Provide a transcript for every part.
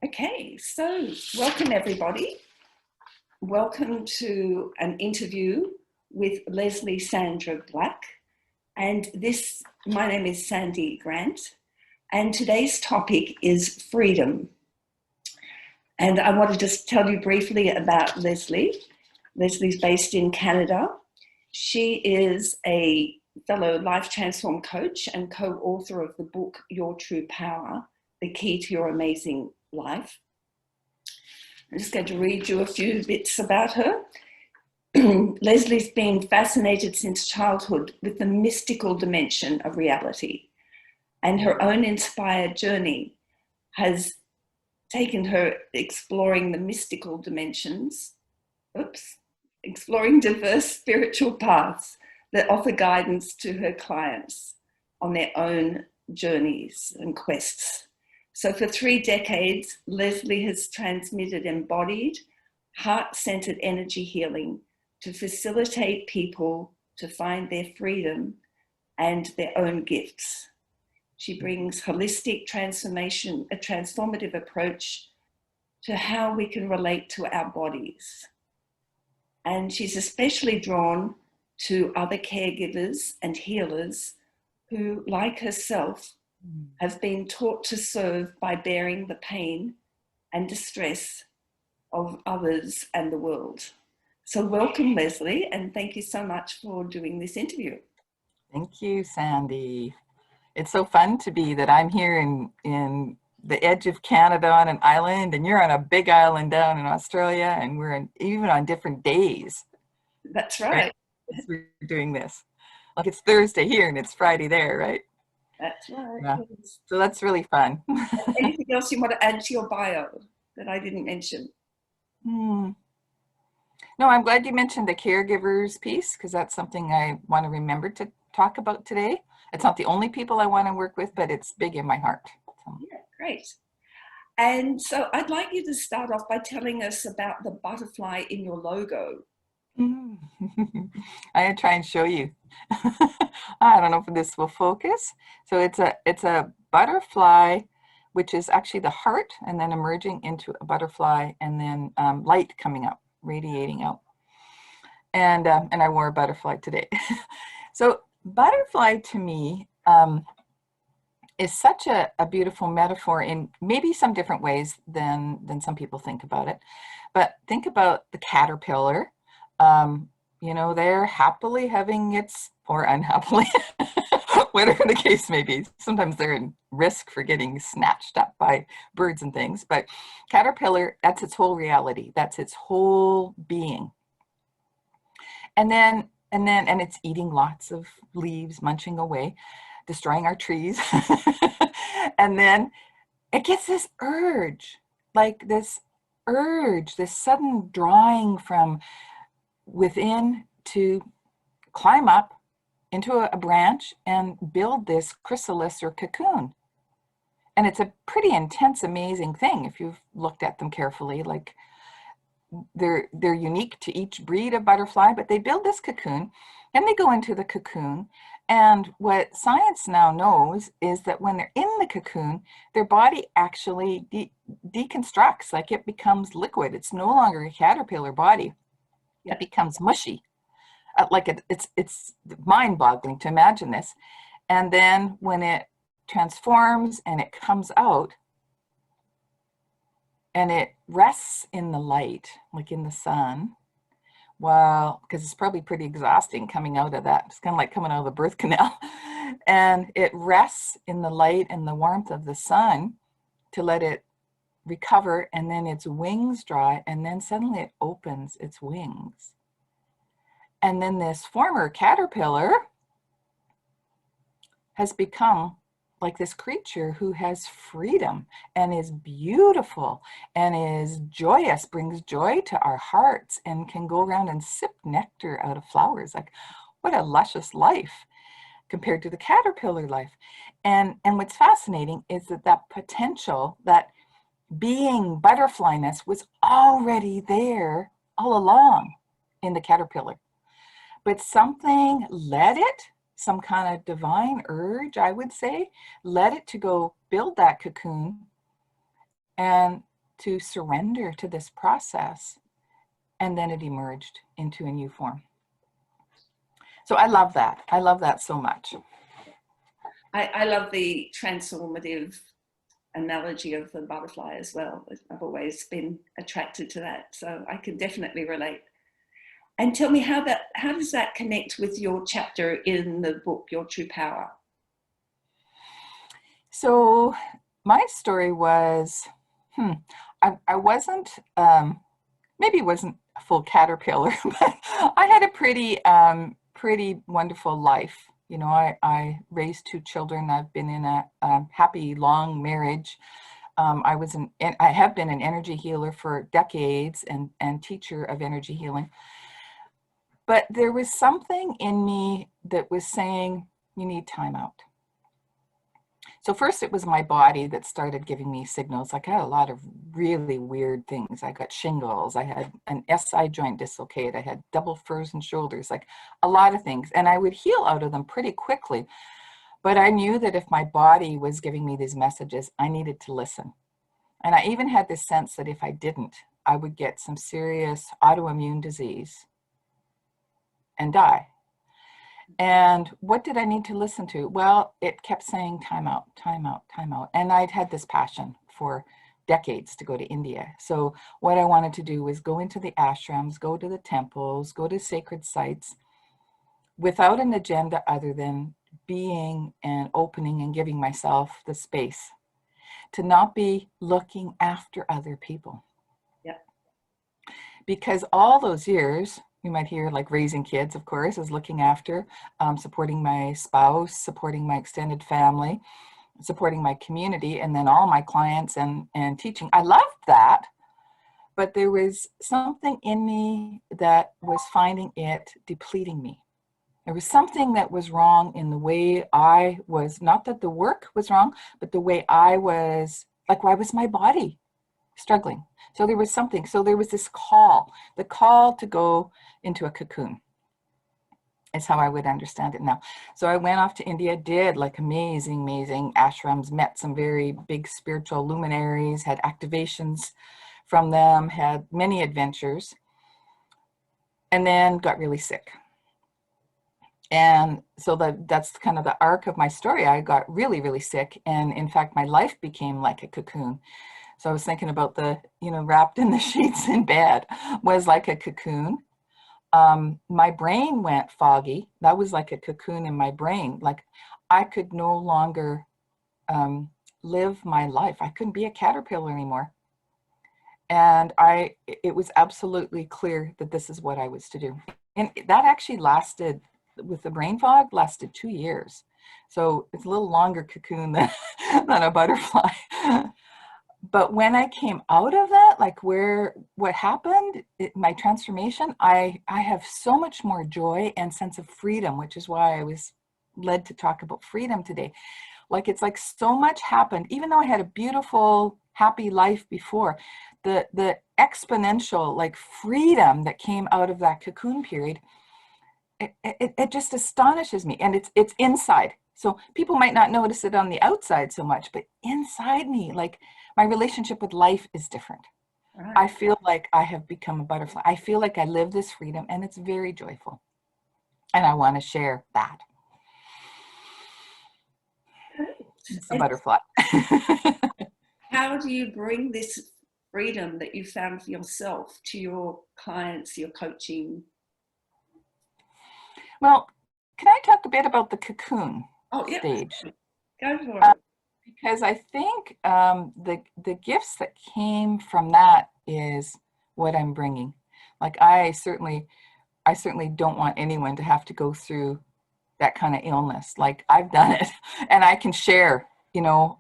Okay, so welcome everybody. Welcome to an interview with Leslie Sandra Black. And my name is Sandra Grant, and today's topic is freedom. And I want to just tell you briefly about Leslie. Leslie's based in Canada. She is a fellow life transform coach and co-author of the book, Your True Power, The Key to Your Amazing Life. I'm just going to read you a few bits about her. Leslie's been fascinated since childhood with the mystical dimension of reality, and her own inspired journey has taken her exploring the mystical dimensions, exploring diverse spiritual paths that offer guidance to her clients on their own journeys and quests. So for 3 decades, Leslie has transmitted embodied, heart-centered energy healing to facilitate people to find their freedom and their own gifts. She brings holistic transformation, a transformative approach to how we can relate to our bodies. And she's especially drawn to other caregivers and healers who, like herself, have been taught to serve by bearing the pain and distress of others and the world. So welcome, Leslie, and thank you so much for doing this interview. Thank you, Sandy. It's so fun to be that I'm here in the edge of Canada on an island, and you're on a big island down in Australia, and we're even on different days. That's right. We're doing this. Like it's Thursday here and it's Friday there, right? That's right. Yeah. So that's really fun. Anything else you want to add to your bio that I didn't mention? No, I'm glad you mentioned the caregivers piece, because that's something I want to remember to talk about today. It's not the only people I want to work with, but it's big in my heart. So. Yeah, great. And so I'd like you to start off by telling us about the butterfly in your logo. I'm gonna try and show you. I don't know if this will focus. So it's a butterfly, which is actually the heart, and then emerging into a butterfly, and then light coming up, radiating out. And I wore a butterfly today. So butterfly to me is such a beautiful metaphor in maybe some different ways than some people think about it. But think about the caterpillar. You know, they're happily having its, or unhappily, whatever the case may be. Sometimes they're in risk for getting snatched up by birds and things. But caterpillar, that's its whole reality. That's its whole being. And it's eating lots of leaves, munching away, destroying our trees. And then it gets this urge, this sudden drawing from within to climb up into a branch and build this chrysalis or cocoon. And it's a pretty intense, amazing thing if you've looked at them carefully. Like they're unique to each breed of butterfly, but they build this cocoon and they go into the cocoon. And what science now knows is that when they're in the cocoon, their body actually deconstructs, like it becomes liquid. It's no longer a caterpillar body. It becomes mushy. It's mind-boggling to imagine this. And then when it transforms and it comes out and it rests in the light, like in the sun, well, because it's probably pretty exhausting coming out of that. It's kind of like coming out of the birth canal. And it rests in the light and the warmth of the sun to let it recover, and then its wings dry, and then suddenly it opens its wings. And then this former caterpillar has become like this creature who has freedom and is beautiful and is joyous, brings joy to our hearts, and can go around and sip nectar out of flowers. Like, what a luscious life compared to the caterpillar life. And what's fascinating is that potential, that being butterflyness, was already there all along in the caterpillar. But something led it, some kind of divine urge, I would say, led it to go build that cocoon and to surrender to this process, and then it emerged into a new form. So I love that. I love that so much. I love the transformative analogy of the butterfly as well. I've always been attracted to that, so I can definitely relate. And tell me, how does that connect with your chapter in the book, Your True Power? So my story was, I wasn't, maybe it wasn't a full caterpillar, but I had a pretty wonderful life. You know, I raised 2 children. I've been in a happy, long marriage. I have been an energy healer for decades and teacher of energy healing. But there was something in me that was saying, you need time out. So first it was my body that started giving me signals. Like I had a lot of really weird things. I got shingles. I had an SI joint dislocate. I had double frozen shoulders, like a lot of things. And I would heal out of them pretty quickly. But I knew that if my body was giving me these messages, I needed to listen. And I even had this sense that if I didn't, I would get some serious autoimmune disease and die. And what did I need to listen to? Well, it kept saying time out, time out, time out. And I'd had this passion for decades to go to India. So what I wanted to do was go into the ashrams, go to the temples, go to sacred sites without an agenda other than being and opening and giving myself the space to not be looking after other people. Yeah. Because all those years, you might hear like raising kids, of course, is looking after, supporting my spouse, supporting my extended family, supporting my community, and then all my clients and teaching. I loved that, but there was something in me that was finding it depleting me. There was something that was wrong in the way I was, not that the work was wrong, but the way I was, like why was my body struggling? So there was something. So there was this call, the call to go into a cocoon is how I would understand it now. So I went off to India, did like amazing ashrams, met some very big spiritual luminaries, had activations from them, had many adventures, and then got really sick. And so that's kind of the arc of my story. I got really sick. And in fact, my life became like a cocoon. So I was thinking about the, wrapped in the sheets in bed was like a cocoon. My brain went foggy. That was like a cocoon in my brain. Like I could no longer live my life. I couldn't be a caterpillar anymore. And it was absolutely clear that this is what I was to do. And that actually lasted, with the brain fog, lasted 2 years. So it's a little longer cocoon than a butterfly. But when I came out of that, like what happened, my transformation, I have so much more joy and sense of freedom, which is why I was led to talk about freedom today. Like it's like so much happened, even though I had a beautiful, happy life before, the exponential like freedom that came out of that cocoon period, it just astonishes me. And it's inside. So people might not notice it on the outside so much, but inside me, like my relationship with life is different. Right. I feel like I have become a butterfly. I feel like I live this freedom and it's very joyful. And I want to share that. It's a butterfly. How do you bring this freedom that you found for yourself to your clients, your coaching? Well, can I talk a bit about the cocoon stage? Go for it. Because I think the gifts that came from that is what I'm bringing. Like I certainly don't want anyone to have to go through that kind of illness. Like I've done it, and I can share,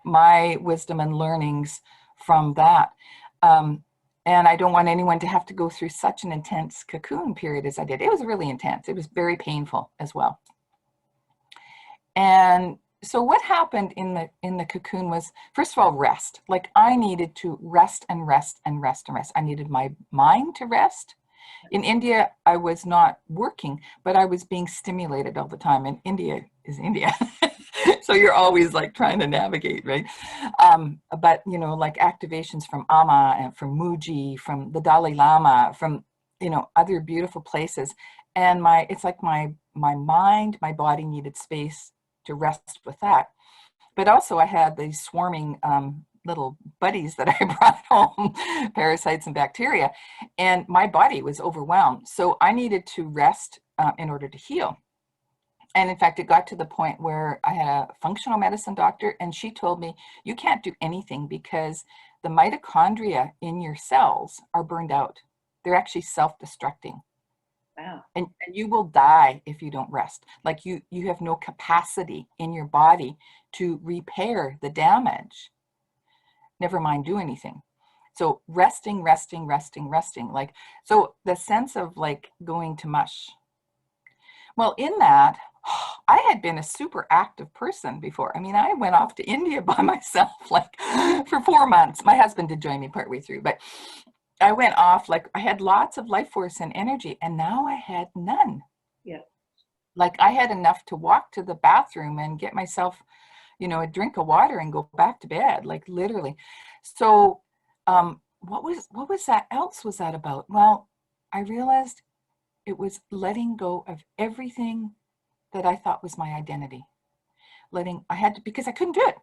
my wisdom and learnings from that. And I don't want anyone to have to go through such an intense cocoon period as I did. It was really intense. It was very painful as well. And so what happened in the cocoon was, first of all, rest. Like I needed to rest and rest and rest and rest. I needed my mind to rest In India, I was not working, but I was being stimulated all the time. And India is India. So you're always like trying to navigate, right? But, you know, like activations from Amma and from Muji, from the Dalai Lama, from, you know, other beautiful places. And it's like my mind, my body needed space to rest with that. But also I had these swarming little buddies that I brought home, parasites and bacteria, and my body was overwhelmed. So I needed to rest in order to heal. And in fact, it got to the point where I had a functional medicine doctor, and she told me, you can't do anything because the mitochondria in your cells are burned out. They're actually self-destructing. Wow. And you will die if you don't rest. Like you have no capacity in your body to repair the damage, never mind do anything. So resting. Like, so the sense of like going to mush. Well, in that, I had been a super active person before. I mean, I went off to India by myself, like for 4 months. My husband did join me partway through, but I went off, like I had lots of life force and energy, and now I had none. Yeah. Like I had enough to walk to the bathroom and get myself, you know, a drink of water and go back to bed, like literally. So what was that else was that about? Well, I realized it was letting go of everything that I thought was my identity. I had to, because I couldn't do it.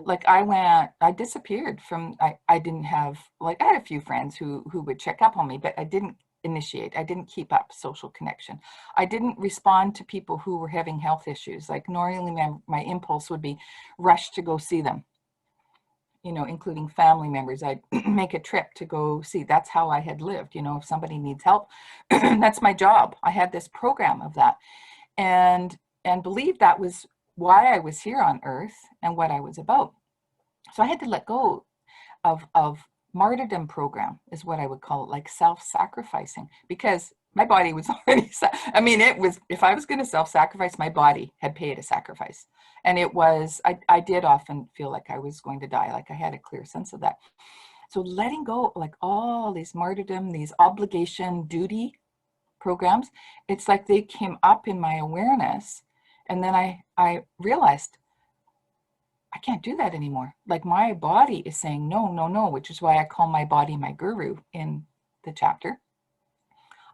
Like I disappeared from, I didn't have, like I had a few friends who would check up on me, but I didn't initiate. I didn't keep up social connection. I didn't respond to people who were having health issues. Like normally my impulse would be rush to go see them, you know, including family members. I'd make a trip to go see. That's how I had lived. You know, if somebody needs help, that's my job. I had this program of that, and believed that was why I was here on earth and what I was about. So I had to let go of martyrdom program, is what I would call it, like self-sacrificing, because my body was already, I mean, it was, if I was going to self-sacrifice, my body had paid a sacrifice. And it was, I did often feel like I was going to die. Like I had a clear sense of that. So letting go, like all these martyrdom, these obligation, duty programs, it's like they came up in my awareness. And then I realized I can't do that anymore. Like my body is saying, no, no, no, which is why I call my body my guru in the chapter.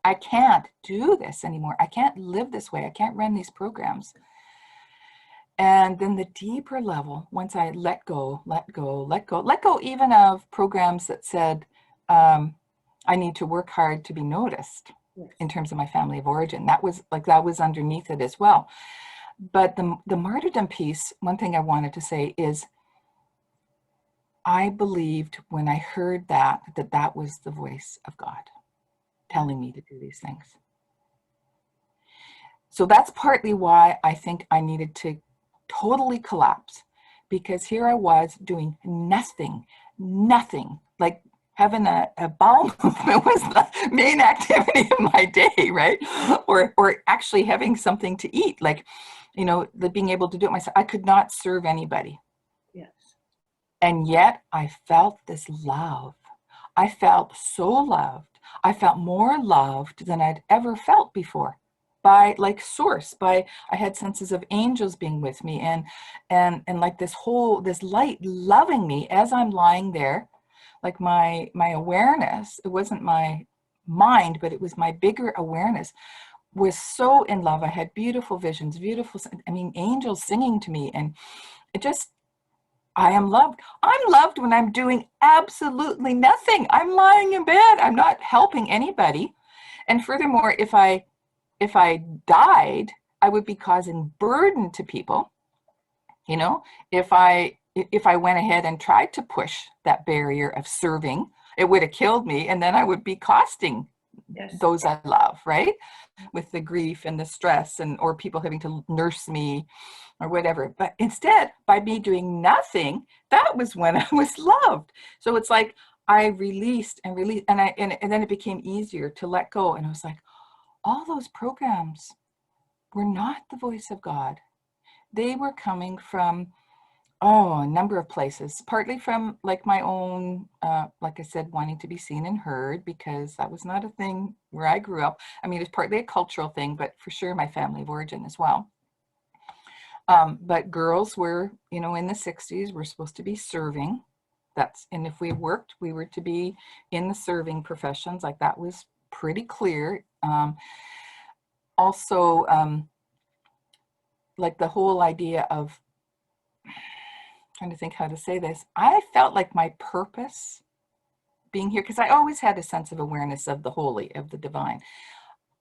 I can't do this anymore. I can't live this way. I can't run these programs. And then the deeper level, once I let go even of programs that said, I need to work hard to be noticed in terms of my family of origin. That was underneath it as well. But the martyrdom piece, one thing I wanted to say is, I believed when I heard that was the voice of God telling me to do these things. So that's partly why I think I needed to totally collapse, because here I was doing nothing, like having a bowel movement was the main activity of my day, right? Or actually having something to eat, like, you know, being able to do it myself. I could not serve anybody. Yes. And yet I felt this love. I felt so loved. I felt more loved than I'd ever felt before, by like source, I had senses of angels being with me, and like this light loving me as I'm lying there. Like my awareness, it wasn't my mind, but it was my bigger awareness, was so in love. I had beautiful visions, angels singing to me, and it just, I am loved. I'm loved when I'm doing absolutely nothing. I'm lying in bed. I'm not helping anybody. And furthermore, if I died, I would be causing burden to people. You know, if I went ahead and tried to push that barrier of serving, it would have killed me, and then I would be costing those I love, right? With the grief and the stress, or people having to nurse me or whatever. But instead, by me doing nothing, that was when I was loved. So it's like I released, and then it became easier to let go. And I was like, all those programs were not the voice of God. They were coming from Oh, a number of places, partly from like my own, like I said, wanting to be seen and heard, because that was not a thing where I grew up. I mean, it's partly a cultural thing, but for sure my family of origin as well. But girls were, you know, in the 60s, we're supposed to be serving. And if we worked, we were to be in the serving professions. Like that was pretty clear. Also, like the whole idea of, trying to think how to say this, I felt like my purpose being here, because I always had a sense of awareness of the holy, of the divine.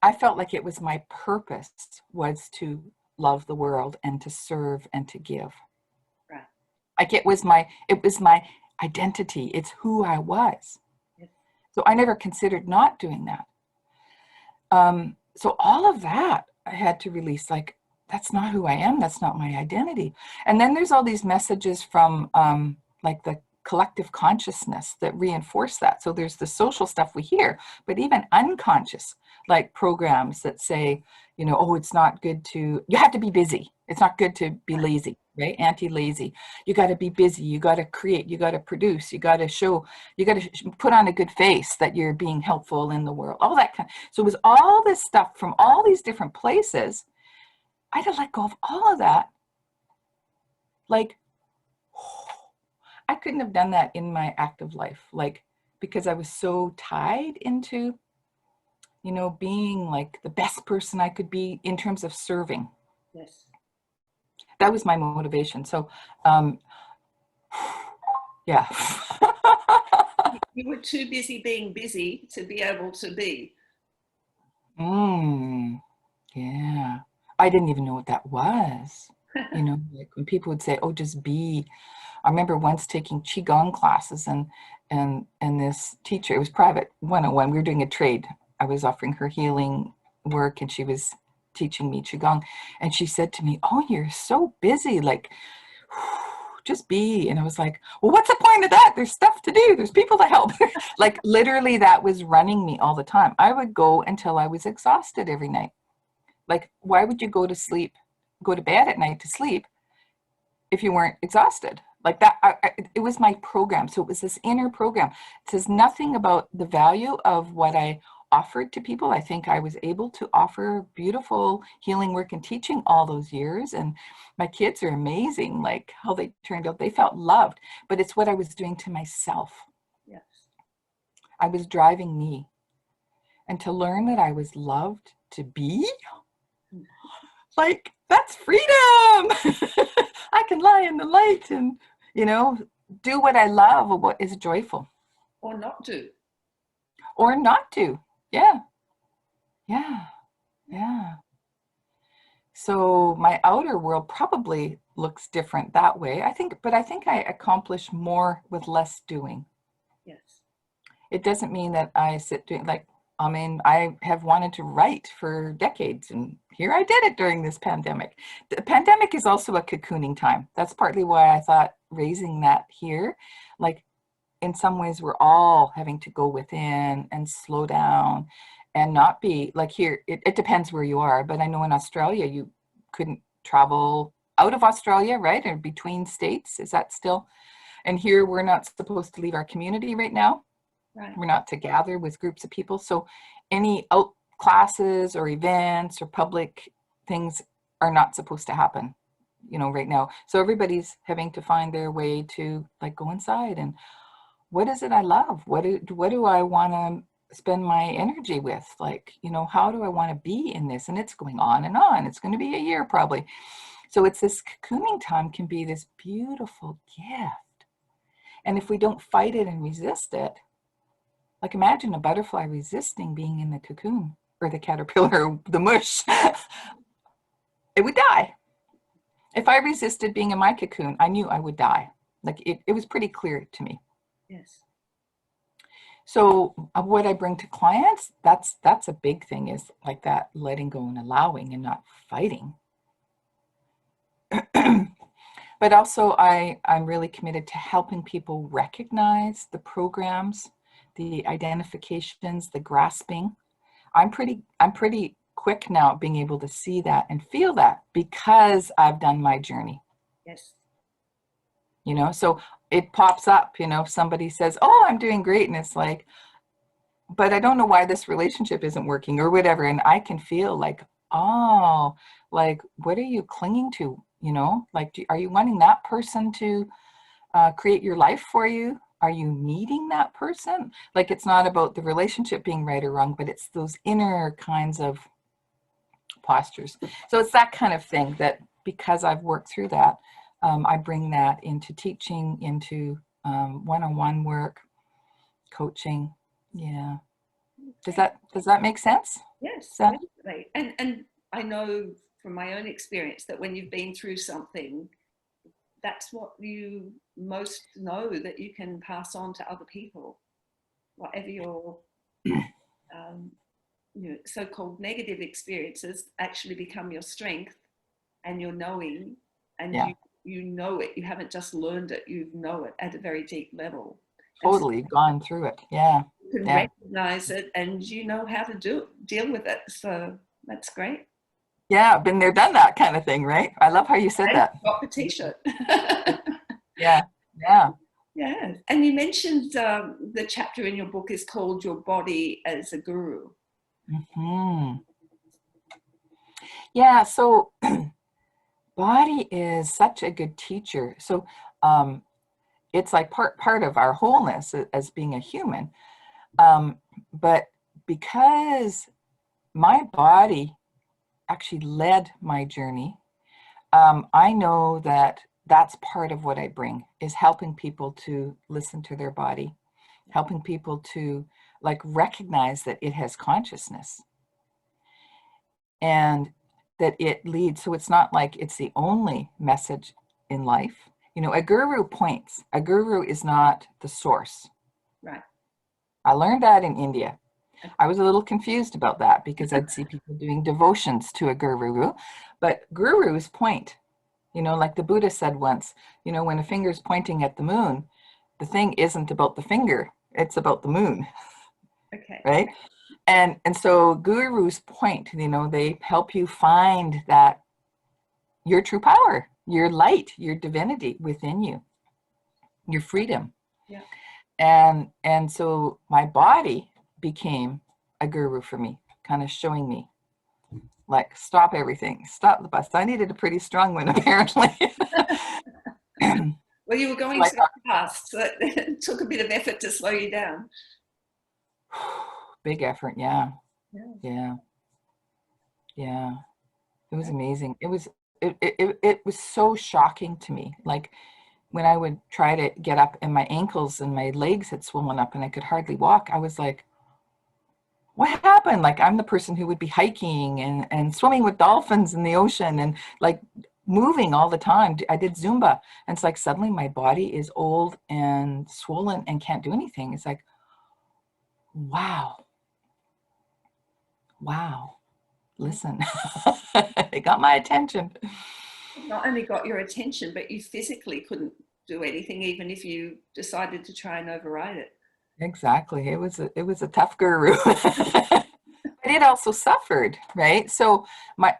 I felt like it was my purpose was to love the world and to serve and to give. Right. Like it was my identity. It's who I was. Yes. So I never considered not doing that. So all of that I had to release, like, that's not who I am. That's not my identity. And then there's all these messages from like the collective consciousness that reinforce that. So there's the social stuff we hear, but even unconscious, like programs that say, you know, oh, it's not good to, you have to be busy. It's not good to be lazy, right? Anti-lazy. You got to be busy. You got to create. You got to produce. You got to show. You got to put on a good face that you're being helpful in the world. All that kind. So it was all this stuff from all these different places. I had to let go of all of that. Like, I couldn't have done that in my active life, like, because I was so tied into, you know, being like the best person I could be in terms of serving. Yes. That was my motivation. So, yeah. You were too busy being busy to be able to be. Yeah. I didn't even know what that was. You know, like when people would say, oh, just be. I remember once taking Qigong classes and this teacher, it was private 101. We were doing a trade. I was offering her healing work and she was teaching me Qigong. And she said to me, oh, you're so busy. Like, just be. And I was like, well, what's the point of that? There's stuff to do. There's people to help. Like literally that was running me all the time. I would go until I was exhausted every night. Like, why would you go to bed at night to sleep if you weren't exhausted? Like that, it was my program. So it was this inner program. It says nothing about the value of what I offered to people. I think I was able to offer beautiful healing work and teaching all those years. And my kids are amazing, like how they turned out. They felt loved, but it's what I was doing to myself. Yes. I was driving me. And to learn that I was loved to be, like, that's freedom. I can lie in the light and, you know, do what I love or what is joyful. Or not do. Or not to. Yeah. Yeah. Yeah. So my outer world probably looks different that way. But I think I accomplish more with less doing. Yes. It doesn't mean that I sit doing, like, I mean, I have wanted to write for decades, and here I did it during this pandemic. The pandemic is also a cocooning time. That's partly why I thought raising that here, like in some ways we're all having to go within and slow down and not be like here. It depends where you are, but I know in Australia, you couldn't travel out of Australia, right? Or between states. Is that still? And here we're not supposed to leave our community right now. Right. We're not to gather with groups of people. So any out classes or events or public things are not supposed to happen, you know, right now. So everybody's having to find their way to like go inside and what is it I love? What do I want to spend my energy with? Like, you know, how do I want to be in this? And it's going on and on. It's going to be a year probably. So it's this cocooning time can be this beautiful gift. And if we don't fight it and resist it, like imagine a butterfly resisting being in the cocoon or the caterpillar, or the mush, it would die. If I resisted being in my cocoon, I knew I would die. Like it was pretty clear to me. Yes. So what I bring to clients, that's a big thing is like that letting go and allowing and not fighting. But also I'm really committed to helping people recognize the programs, the identifications, the grasping. I'm pretty quick now at being able to see that and feel that because I've done my journey. Yes. you know, so it pops up, you know, if somebody says, oh, I'm doing great, and it's like, but I don't know why this relationship isn't working or whatever, and I can feel like, oh, like, what are you clinging to, you know, like, are you wanting that person to create your life for you? Are you needing that person? Like, it's not about the relationship being right or wrong, but it's those inner kinds of postures. So it's that kind of thing that, because I've worked through that, I bring that into teaching, into one-on-one work, coaching. Yeah. Does that make sense? Yes, So, definitely. And I know from my own experience that when you've been through something, that's what you most know that you can pass on to other people. Whatever your so-called negative experiences actually become your strength and your knowing, and yeah, you know it. You haven't just learned it; you know it at a very deep level, and so totally gone through it. Yeah, you can yeah, recognize it, and you know how to deal with it. So that's great. yeah. Been there, done that kind of thing, right? I love how you said And that. got the t-shirt. Yeah, yeah. Yeah, and you mentioned the chapter in your book is called "Your Body as a Guru." Hmm. Yeah. So body is such a good teacher. So um, it's like part of our wholeness as being a human. But because my body actually led my journey, I know that that's part of what I bring, is helping people to listen to their body, helping people to like recognize that it has consciousness and that it leads. So it's not like it's the only message in life. You know, a guru points. A guru is not the source. Right. I learned that in India. I was a little confused about that because I'd see people doing devotions to a guru, but gurus point. You know, like the Buddha said once, you know, when a finger's pointing at the moon, the thing isn't about the finger, it's about the moon, Okay. right? And so gurus point, you know, they help you find that your true power, your light, your divinity within you, your freedom. Yeah. And so my body became a guru for me, kind of showing me like, stop everything, stop the bus. I needed a pretty strong one apparently. Well, you were So going I so thought, fast, so it took a bit of effort to slow you down. big effort. Yeah. Yeah. Yeah. Yeah. It was amazing. It was so shocking to me. Like when I would try to get up and my ankles and my legs had swollen up and I could hardly walk, I was like, what happened? Like I'm the person who would be hiking and swimming with dolphins in the ocean and like moving all the time. I did Zumba. And it's like suddenly my body is old and swollen and can't do anything. It's like, wow, wow, listen. They got my attention. Not only got your attention, but you physically couldn't do anything, even if you decided to try and override it. Exactly. It was a tough guru. But it also suffered, right? So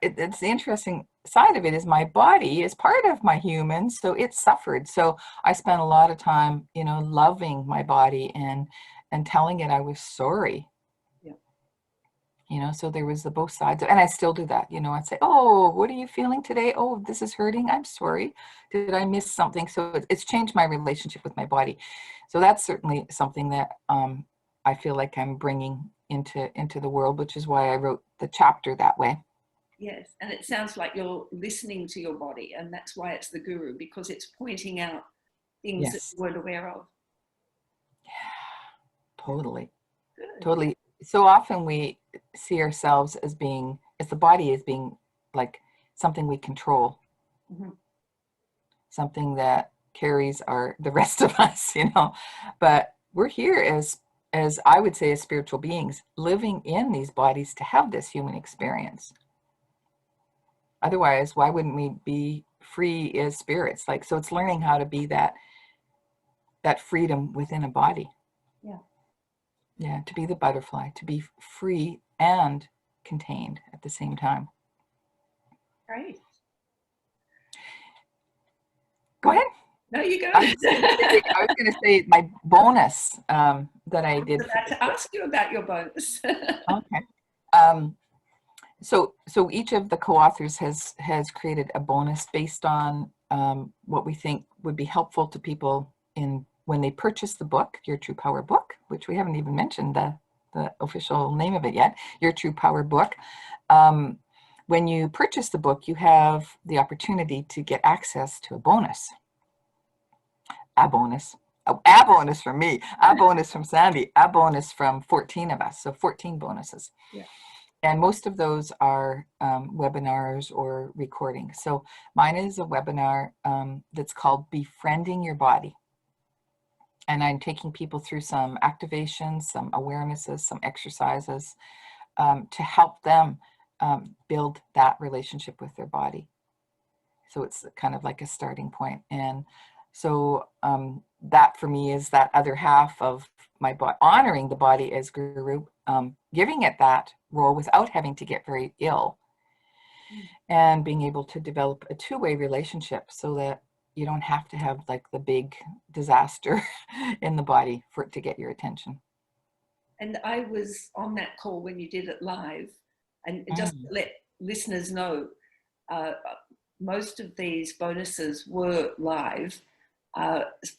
it's the interesting side of it is my body is part of my human, so it suffered. So I spent a lot of time, you know, loving my body and telling it I was sorry. Yeah. You know, so there was the both sides, and I still do that. You know, I'd say, "Oh, what are you feeling today? Oh, this is hurting. I'm sorry. Did I miss something?" So it's changed my relationship with my body. So that's certainly something that I feel like I'm bringing into the world, which is why I wrote the chapter that way. Yes. And it sounds like you're listening to your body, and that's why it's the guru, because it's pointing out things that Yes, you weren't aware of. totally, Good. totally. So often we see ourselves as being, as the body as being like something we control, Mhm. something that carries the rest of us, you know. But we're here as I would say as spiritual beings living in these bodies to have this human experience. Otherwise, why wouldn't we be free as spirits? Like, so it's learning how to be that freedom within a body. Yeah. Yeah, to be the butterfly, to be free and contained at the same time. Great. Go ahead. No, you go. I was going to say my bonus that I I was did for about this to book. ask you about your bonus. Okay. Um, so each of the co-authors has created a bonus based on what we think would be helpful to people in when they purchase the book, Your True Power Book, which we haven't even mentioned the official name of it yet, Your True Power Book. When you purchase the book, you have the opportunity to get access to a bonus. A bonus. A bonus from me, a bonus from Sandy, a bonus from 14 of us. So 14 bonuses. Yeah. And most of those are webinars or recordings. So mine is a webinar that's called Befriending Your Body. And I'm taking people through some activations, some awarenesses, some exercises to help them build that relationship with their body. So it's kind of like a starting point. And so that for me is that other half of my body, honoring the body as guru, giving it that role without having to get very ill, and being able to develop a two-way relationship so that you don't have to have like the big disaster in the body for it to get your attention. And I was on that call when you did it live, and just Mm. to let listeners know, uh, most of these bonuses were live,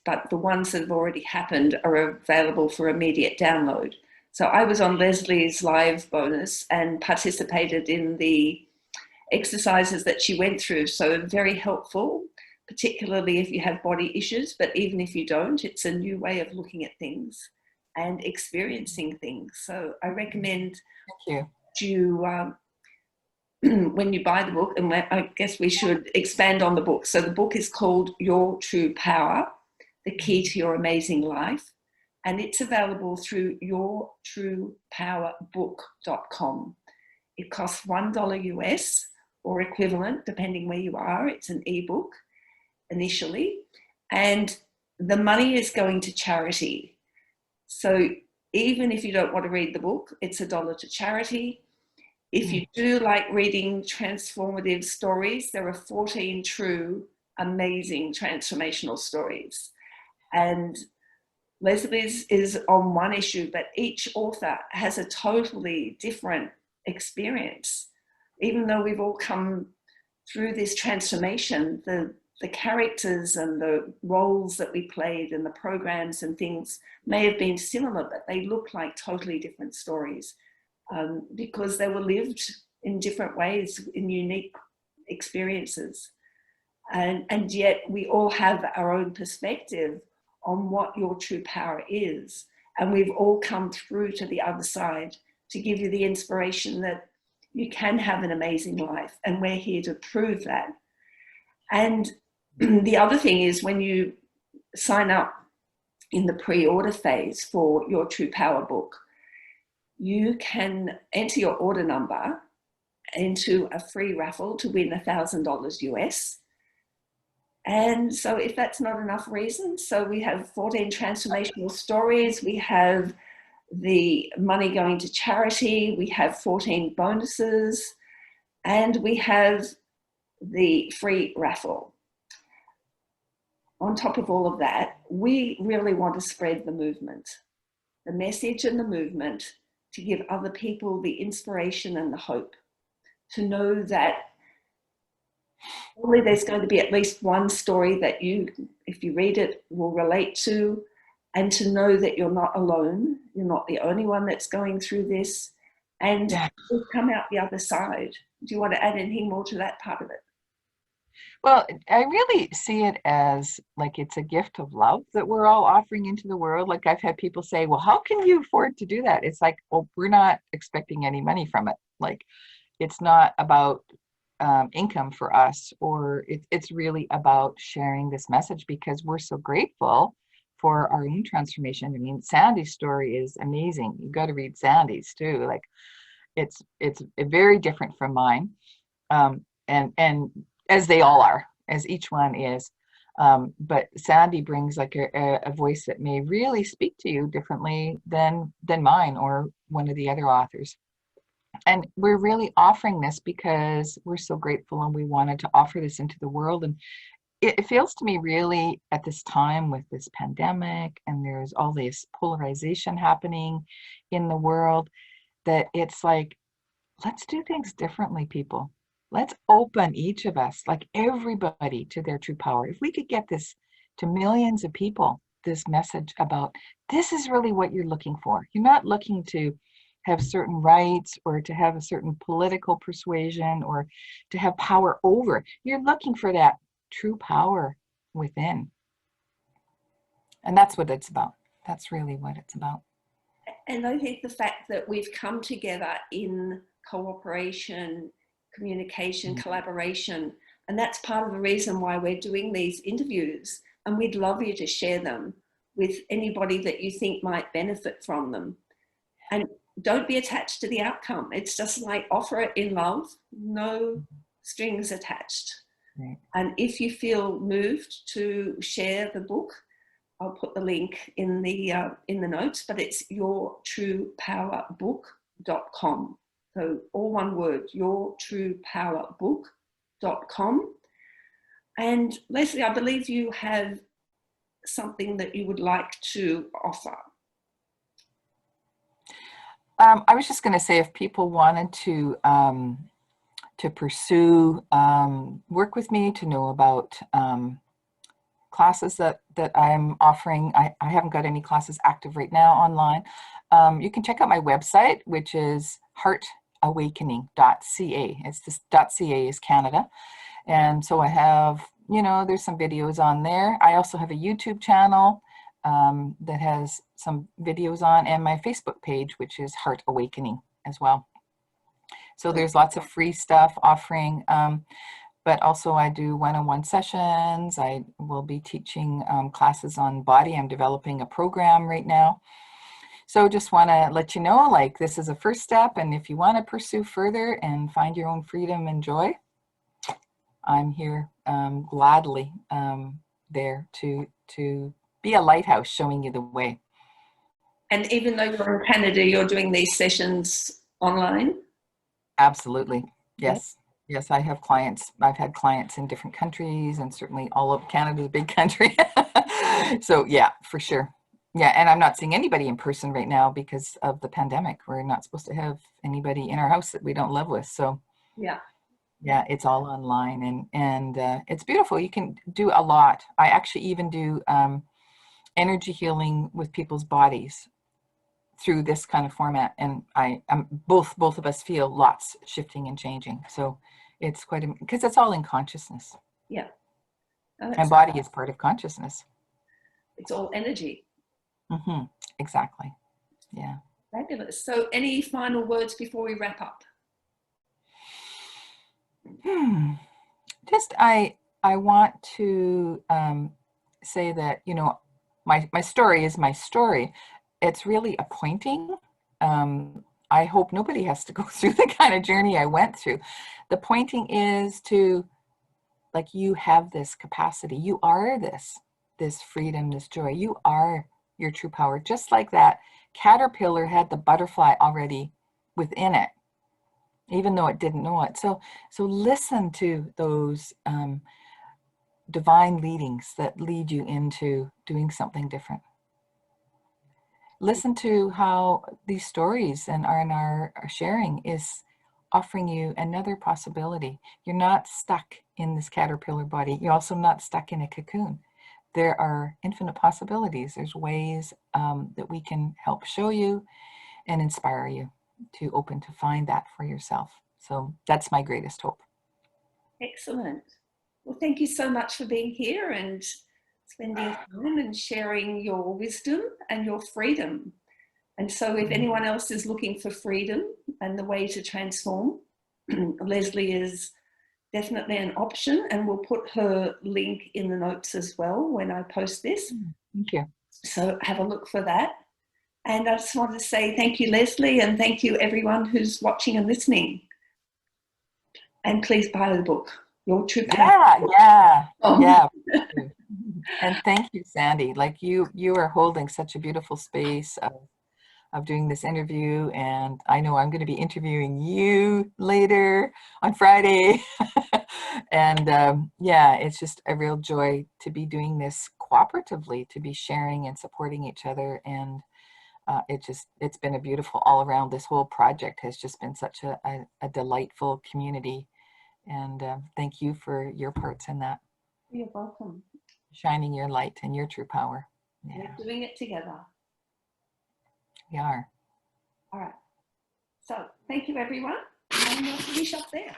but the ones that have already happened are available for immediate download. So I was on Leslie's live bonus and participated in the exercises that she went through. So very helpful, particularly if you have body issues, but even if you don't, it's a new way of looking at things and experiencing things. So I recommend Thank you, when you buy the book, and I guess we should expand on the book. So the book is called Your True Power, The Key to Your Amazing Life. And it's available through yourtruepowerbook.com. It costs $1 US or equivalent, depending where you are. It's an ebook initially. And the money is going to charity. So even if you don't want to read the book, it's $1 to charity. If you do like reading transformative stories, there are 14 true, amazing transformational stories. And Leslie's is on one issue, but each author has a totally different experience. Even though we've all come through this transformation, the characters and the roles that we played and the programs and things may have been similar, but they look like totally different stories. Because they were lived in different ways, in unique experiences. And yet we all have our own perspective on what your true power is. And we've all come through to the other side to give you the inspiration that you can have an amazing life. And we're here to prove that. And the other thing is, when you sign up in the pre-order phase for Your True Power book, you can enter your order number into a free raffle to win $1,000 US. And so if that's not enough reason, so we have 14 transformational stories, we have the money going to charity, we have 14 bonuses, and we have the free raffle. On top of all of that, we really want to spread the movement, the message and the movement, to give other people the inspiration and the hope to know that only there's going to be at least one story that you, if you read it, will relate to, and to know that you're not alone. You're not the only one that's going through this, and we'll come out the other side. Do you want to add anything more to that part of it? Well, I really see it as like it's a gift of love that we're all offering into the world. Like I've had people say, well, how can you afford to do that? It's like, well, we're not expecting any money from it. Like it's not about income for us, or it's really about sharing this message because we're so grateful for our own transformation. I mean, Sandy's story is amazing. You got to read Sandy's too. Like it's very different from mine. And as they all are, as each one is. But Sandy brings like a voice that may really speak to you differently than mine or one of the other authors. And we're really offering this because we're so grateful and we wanted to offer this into the world. And it feels to me really at this time with this pandemic and there's all this polarization happening in the world that it's like, let's do things differently, people. Let's open each of us, like everybody, to their true power. If we could get this to millions of people, this message about this is really what you're looking for. You're not looking to have certain rights or to have a certain political persuasion or to have power over. You're looking for that true power within. And that's what it's about. That's really what it's about. And I think the fact that we've come together in cooperation, communication, collaboration, and that's part of the reason why we're doing these interviews. And we'd love you to share them with anybody that you think might benefit from them. And don't be attached to the outcome. It's just like offer it in love, no strings attached. Right. And if you feel moved to share the book, I'll put the link in the notes, but it's yourtruepowerbook.com. So all one word, yourtruepowerbook.com. And Leslie, I believe you have something that you would like to offer. I was just going to say, if people wanted to pursue work with me, to know about classes that I'm offering. I haven't got any classes active right now online. You can check out my website, which is heartawakening.ca. It's this .ca is Canada. And so I have, there's some videos on there. I also have a YouTube channel that has some videos on, and my Facebook page, which is Heart Awakening as well. So there's lots of free stuff offering. But also I do one-on-one sessions. I will be teaching classes on body. I'm developing a program right now. So just want to let you know, like, this is a first step. And if you want to pursue further and find your own freedom and joy, I'm here gladly there to be a lighthouse showing you the way. And even though you're in Canada, you're doing these sessions online? Absolutely. Yes. Yes, I have clients. I've had clients in different countries, and certainly all of Canada's a big country. So yeah, for sure. Yeah, and I'm not seeing anybody in person right now because of the pandemic. We're not supposed to have anybody in our house that we don't live with. So yeah, it's all online, and it's beautiful. You can do a lot. I actually even do energy healing with people's bodies through this kind of format, and both of us feel lots shifting and changing. So it's quite, because it's all in consciousness. Yeah. And body is part of consciousness. It's all energy. Mm-hmm. Exactly. Yeah. Fabulous. So any final words before we wrap up? Just, I want to say that, my story is my story. It's really a pointing. I hope nobody has to go through the kind of journey I went through. The pointing is to, like, you have this capacity. You are this freedom, this joy. You are your true power. Just like that caterpillar had the butterfly already within it, even though it didn't know it. So listen to those divine leadings that lead you into doing something different. Listen to how these stories and our sharing is offering you another possibility. You're not stuck in this caterpillar body. You're also not stuck in a cocoon. There are infinite possibilities. There's ways that we can help show you and inspire you to open to find that for yourself. So that's my greatest hope. Excellent. Well, thank you so much for being here and spending time and sharing your wisdom and your freedom. And so if anyone else is looking for freedom and the way to transform, Leslie is definitely an option, and we'll put her link in the notes as well when I post this. Thank you. So have a look for that. And I just wanted to say thank you, Leslie, and thank you everyone who's watching and listening. And please buy the book, Your True Power. Yeah. And thank you, Sandy. Like, you are holding such a beautiful space of doing this interview, and I know I'm going to be interviewing you later on Friday. And yeah, it's just a real joy to be doing this cooperatively, to be sharing and supporting each other. And it's been a beautiful all around. This whole project has just been such a delightful community. And thank you for your parts in that. You're welcome. Shining your light and your true power. Yeah. We're doing it together. We are. All right. So thank you, everyone. And we'll finish up there.